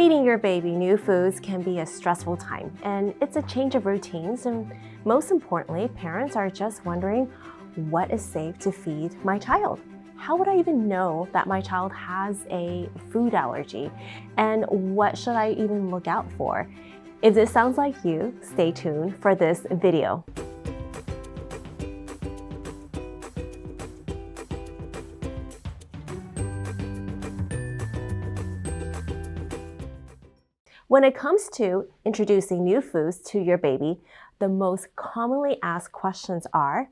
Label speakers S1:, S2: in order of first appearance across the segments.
S1: Feeding your baby new foods can be a stressful time, and it's a change of routines, and most importantly, parents are just wondering, what is safe to feed my child? How would I even know that my child has a food allergy? And what should I even look out for? If this sounds like you, stay tuned for this video. When it comes to introducing new foods to your baby, the most commonly asked questions are,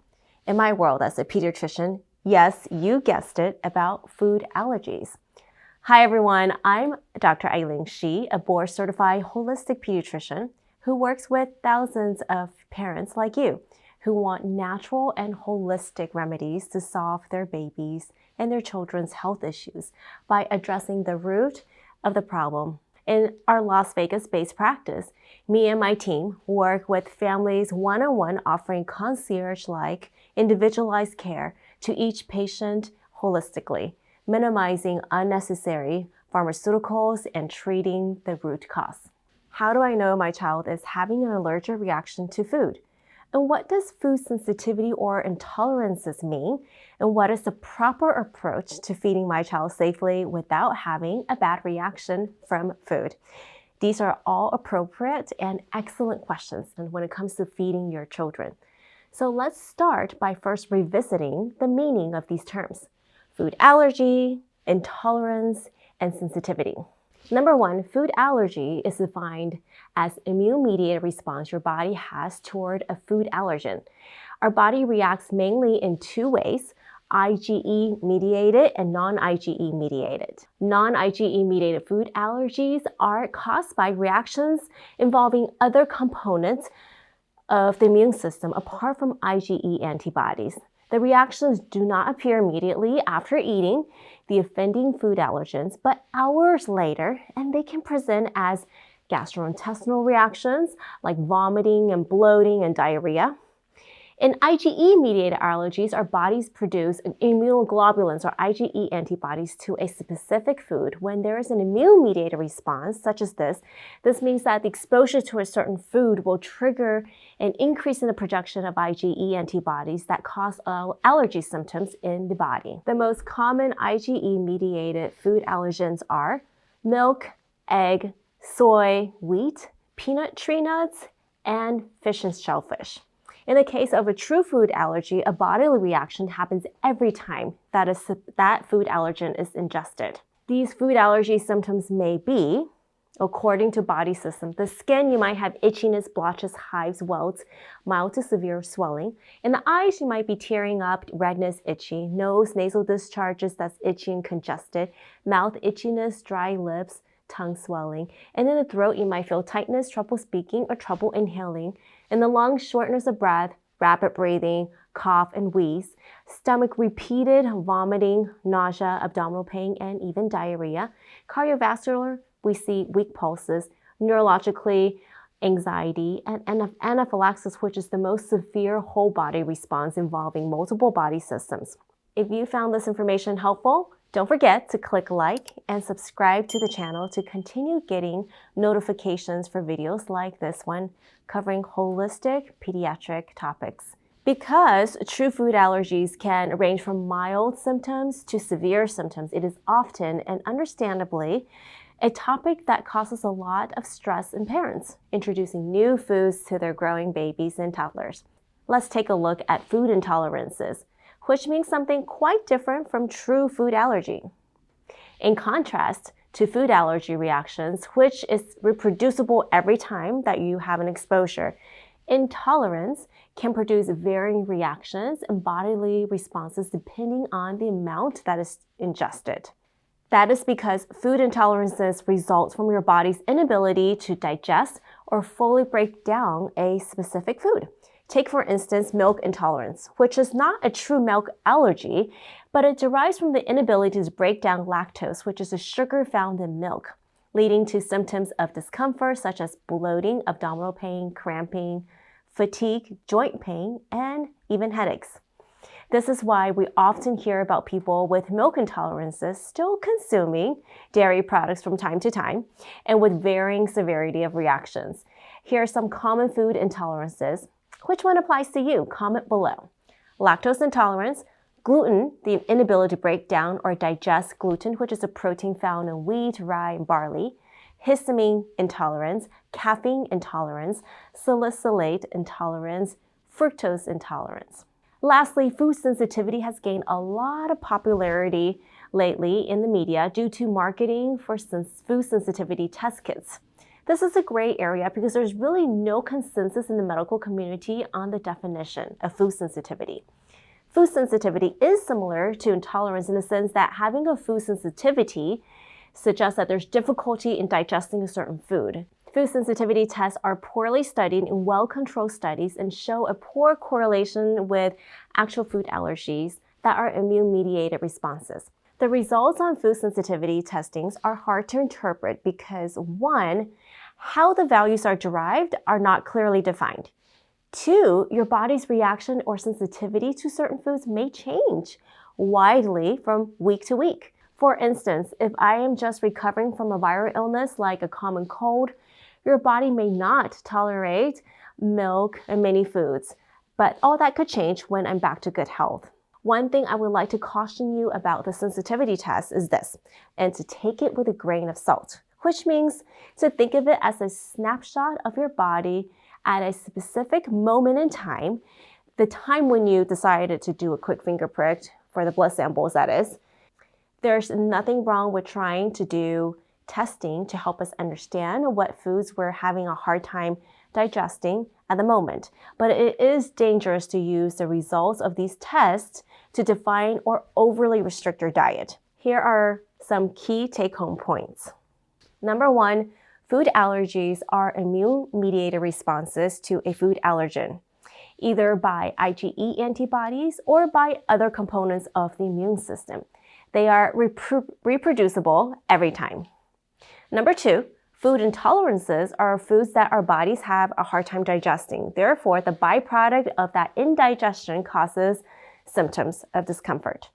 S1: in my world as a pediatrician, yes, you guessed it, about food allergies. Hi everyone, I'm Dr. Eileen Shi, a board-certified holistic pediatrician who works with thousands of parents like you who want natural and holistic remedies to solve their babies and their children's health issues by addressing the root of the problem. In our Las Vegas-based practice, me and my team work with families one-on-one, offering concierge-like individualized care to each patient holistically, minimizing unnecessary pharmaceuticals and treating the root cause. How do I know my child is having an allergic reaction to food? And what does food sensitivity or intolerances mean? And what is the proper approach to feeding my child safely without having a bad reaction from food? These are all appropriate and excellent questions when it comes to feeding your children. So let's start by first revisiting the meaning of these terms: food allergy, intolerance, and sensitivity. Number one, food allergy is defined as immune-mediated response your body has toward a food allergen. Our body reacts mainly in two ways: IgE-mediated and non-IgE-mediated. Non-IgE-mediated food allergies are caused by reactions involving other components of the immune system apart from IgE antibodies. The reactions do not appear immediately after eating the offending food allergens, but hours later, and they can present as gastrointestinal reactions like vomiting and bloating and diarrhea. In IgE-mediated allergies, our bodies produce immunoglobulins or IgE antibodies to a specific food. When there is an immune-mediated response, such as this means that the exposure to a certain food will trigger an increase in the production of IgE antibodies that cause allergy symptoms in the body. The most common IgE-mediated food allergens are milk, egg, soy, wheat, peanut tree nuts, and fish and shellfish. In the case of a true food allergy, a bodily reaction happens every time that food allergen is ingested. These food allergy symptoms may be, according to body system, the skin, you might have itchiness, blotches, hives, welts, mild to severe swelling. In the eyes, you might be tearing up, redness, itchy. Nose, nasal discharges that's itchy and congested. Mouth itchiness, dry lips, tongue swelling. And in the throat, you might feel tightness, trouble speaking, or trouble inhaling. In the lungs, shortness of breath, rapid breathing, cough, and wheeze. Stomach, repeated vomiting, nausea, abdominal pain, and even diarrhea. Cardiovascular, we see weak pulses. Neurologically, anxiety, and anaphylaxis, which is the most severe whole body response involving multiple body systems. If you found this information helpful, don't forget to click like and subscribe to the channel to continue getting notifications for videos like this one covering holistic pediatric topics. Because true food allergies can range from mild symptoms to severe symptoms, it is often and understandably a topic that causes a lot of stress in parents introducing new foods to their growing babies and toddlers. Let's take a look at food intolerances, which means something quite different from true food allergy. In contrast to food allergy reactions, which is reproducible every time that you have an exposure, intolerance can produce varying reactions and bodily responses depending on the amount that is ingested. That is because food intolerances result from your body's inability to digest or fully break down a specific food. Take, for instance, milk intolerance, which is not a true milk allergy, but it derives from the inability to break down lactose, which is a sugar found in milk, leading to symptoms of discomfort such as bloating, abdominal pain, cramping, fatigue, joint pain, and even headaches. This is why we often hear about people with milk intolerances still consuming dairy products from time to time and with varying severity of reactions. Here are some common food intolerances. Which one applies to you? Comment below. Lactose intolerance, gluten, the inability to break down or digest gluten, which is a protein found in wheat, rye, and barley. Histamine intolerance, caffeine intolerance, salicylate intolerance, fructose intolerance. Lastly, food sensitivity has gained a lot of popularity lately in the media due to marketing for food sensitivity test kits. This is a gray area because there's really no consensus in the medical community on the definition of food sensitivity. Food sensitivity is similar to intolerance in the sense that having a food sensitivity suggests that there's difficulty in digesting a certain food. Food sensitivity tests are poorly studied in well-controlled studies and show a poor correlation with actual food allergies that are immune-mediated responses. The results on food sensitivity testings are hard to interpret because 1, how the values are derived are not clearly defined. 2, your body's reaction or sensitivity to certain foods may change widely from week to week. For instance, if I am just recovering from a viral illness like a common cold, your body may not tolerate milk and many foods, but all that could change when I'm back to good health. One thing I would like to caution you about the sensitivity test is this, and to take it with a grain of salt, which means to think of it as a snapshot of your body at a specific moment in time, the time when you decided to do a quick finger prick for the blood samples, that is. There's nothing wrong with trying to do testing to help us understand what foods we're having a hard time digesting at the moment. But it is dangerous to use the results of these tests to define or overly restrict your diet. Here are some key take-home points. Number 1, food allergies are immune-mediated responses to a food allergen, either by IgE antibodies or by other components of the immune system. They are reproducible every time. Number 2, food intolerances are foods that our bodies have a hard time digesting. Therefore, the byproduct of that indigestion causes symptoms of discomfort.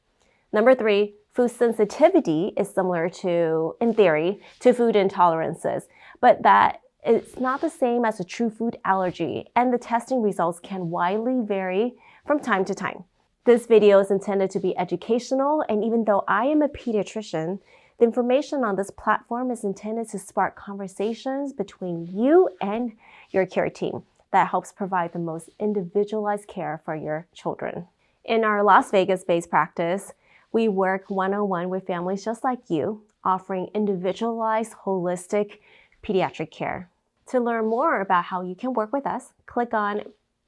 S1: Number 3, food sensitivity is similar to, in theory, to food intolerances, but that it's not the same as a true food allergy, and the testing results can widely vary from time to time. This video is intended to be educational, and even though I am a pediatrician, the information on this platform is intended to spark conversations between you and your care team that helps provide the most individualized care for your children. In our Las Vegas-based practice, we work one-on-one with families just like you, offering individualized, holistic pediatric care. To learn more about how you can work with us, click on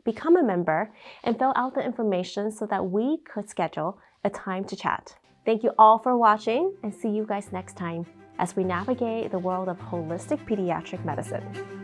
S1: Become a Member and fill out the information so that we could schedule a time to chat. Thank you all for watching, and see you guys next time as we navigate the world of holistic pediatric medicine.